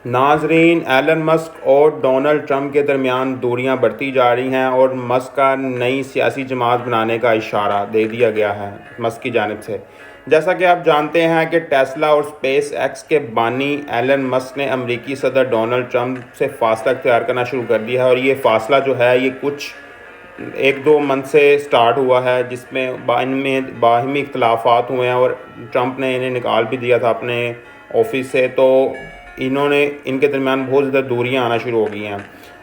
ناظرین، ایلن مسک اور Donald Trump کے درمیان دوریاں بڑھتی جا رہی ہیں اور مسک کا نئی سیاسی جماعت بنانے کا اشارہ دے دیا گیا ہے مسک کی جانب سے۔ جیسا کہ آپ جانتے ہیں کہ ٹیسلا اور اسپیس ایکس کے بانی ایلن مسک نے امریکی صدر ڈونلڈ ٹرمپ سے فاصلہ اختیار کرنا شروع کر دیا ہے، اور یہ فاصلہ جو ہے یہ کچھ 1-2 منتھ سے سٹارٹ ہوا ہے، جس میں ان میں باہمی اختلافات ہوئے ہیں اور ٹرمپ نے انہیں نکال بھی دیا تھا اپنے آفس سے، تو ان کے درمیان بہت زیادہ دوریاں آنا شروع ہو گئی ہیں۔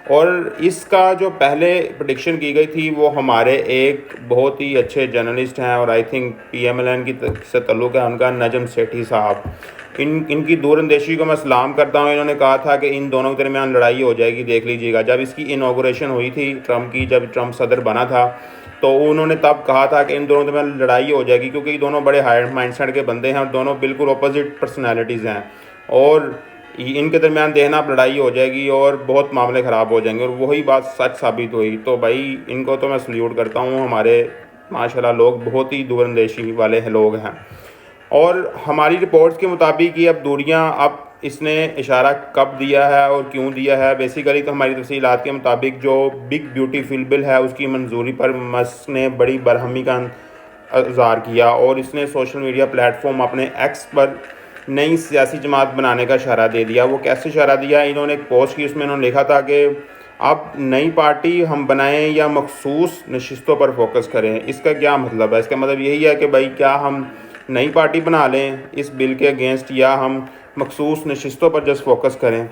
اور اس کا جو پہلے پریڈکشن کی گئی تھی وہ ہمارے ایک بہت ہی اچھے جرنلسٹ ہیں، اور آئی تھنک PMLN کی سے تعلق ہے ان کا، نجم سیٹھی صاحب۔ ان کی دور اندیشی کو میں سلام کرتا ہوں۔ انہوں نے کہا تھا کہ ان دونوں کے درمیان لڑائی ہو جائے گی، دیکھ لیجیے گا۔ جب اس کی انوگریشن ہوئی تھی ٹرمپ کی، جب ٹرمپ صدر بنا تھا، تو انہوں نے تب کہا تھا کہ ان دونوں کے درمیان لڑائی ہو جائے گی، کیونکہ یہ دونوں بڑے ہائر مائنڈ سیٹ کے بندے ہیں اور دونوں بالکل اپوزٹ پرسنالٹیز ہیں، اور ان کے درمیان دیکھنا اب لڑائی ہو جائے گی اور بہت معاملے خراب ہو جائیں گے، اور وہی بات سچ ثابت ہوئی۔ تو بھائی ان کو تو میں سلیوٹ کرتا ہوں، ہمارے ماشاءاللہ لوگ بہت ہی دور اندیشی والے لوگ ہیں۔ اور ہماری رپورٹس کے مطابق یہ اب دوریاں، اب اس نے اشارہ کب دیا ہے اور کیوں دیا ہے، بیسیکلی تو ہماری تفصیلات کے مطابق جو بگ بیوٹیفل بل ہے اس کی منظوری پر مسک نے بڑی برہمی کا اظہار کیا، اور اس نے سوشل میڈیا پلیٹ فارم اپنے ایکس پر نئی سیاسی جماعت بنانے کا اشارہ دے دیا۔ وہ کیسے اشارہ دیا؟ انہوں نے ایک پوسٹ کی، اس میں انہوں نے لکھا تھا کہ اب نئی پارٹی ہم بنائیں یا مخصوص نشستوں پر فوکس کریں۔ اس کا کیا مطلب ہے؟ اس کا مطلب یہی ہے کہ بھائی کیا ہم نئی پارٹی بنا لیں اس بل کے اگینسٹ، یا ہم مخصوص نشستوں پر جس فوکس کریں۔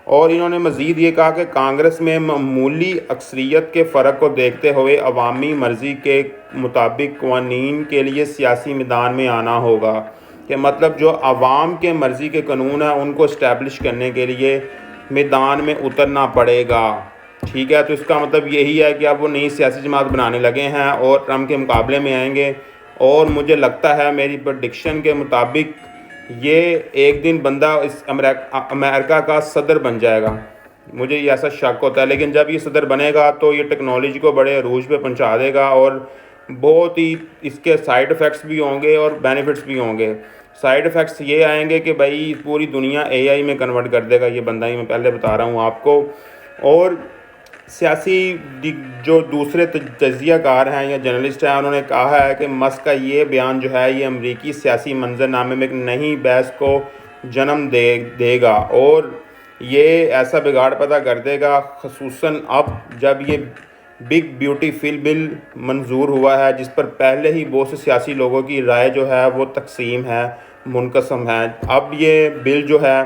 اور انہوں نے مزید یہ کہا کہ کانگریس میں معمولی اکثریت کے فرق کو دیکھتے ہوئے عوامی مرضی کے مطابق قوانین کے لیے سیاسی میدان میں آنا ہوگا، کہ مطلب جو عوام کے مرضی کے قانون ہیں ان کو اسٹیبلش کرنے کے لیے میدان میں اترنا پڑے گا۔ ٹھیک ہے، تو اس کا مطلب یہی ہے کہ اب وہ نئی سیاسی جماعت بنانے لگے ہیں اور ٹرمپ کے مقابلے میں آئیں گے، اور مجھے لگتا ہے میری پریڈکشن کے مطابق یہ ایک دن بندہ اس امریکہ کا صدر بن جائے گا۔ مجھے یہ ایسا شک ہوتا ہے، لیکن جب یہ صدر بنے گا تو یہ ٹیکنالوجی کو بڑے عروج پہ پہنچا دے گا، اور بہت ہی اس کے سائیڈ ایفیکٹس بھی ہوں گے اور بینیفٹس بھی ہوں گے۔ سائیڈ ایفیکٹس یہ آئیں گے کہ بھائی پوری دنیا AI میں کنورٹ کر دے گا یہ بندہ، ہی میں پہلے بتا رہا ہوں آپ کو۔ اور سیاسی جو دوسرے تجزیہ کار ہیں یا جرنلسٹ ہیں، انہوں نے کہا ہے کہ مسک کا یہ بیان جو ہے یہ امریکی سیاسی منظر نامے میں ایک نئی بحث کو جنم دے گا، اور یہ ایسا بگاڑ پیدا کر دے گا، خصوصاً اب جب یہ بگ بیوٹیفل بل منظور ہوا ہے، جس پر پہلے ہی بہت سے سیاسی لوگوں کی رائے جو ہے وہ تقسیم ہے، منقسم ہے۔ اب یہ بل جو ہے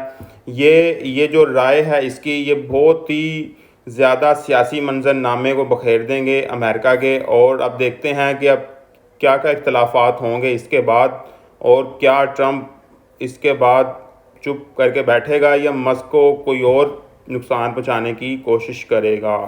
یہ جو رائے ہے اس کی، یہ بہت ہی زیادہ سیاسی منظر نامے کو بکھیر دیں گے امریکہ کے، اور اب دیکھتے ہیں کہ اب کیا اختلافات ہوں گے اس کے بعد، اور کیا ٹرمپ اس کے بعد چپ کر کے بیٹھے گا یا مسک کو کوئی اور نقصان پہنچانے کی کوشش کرے گا۔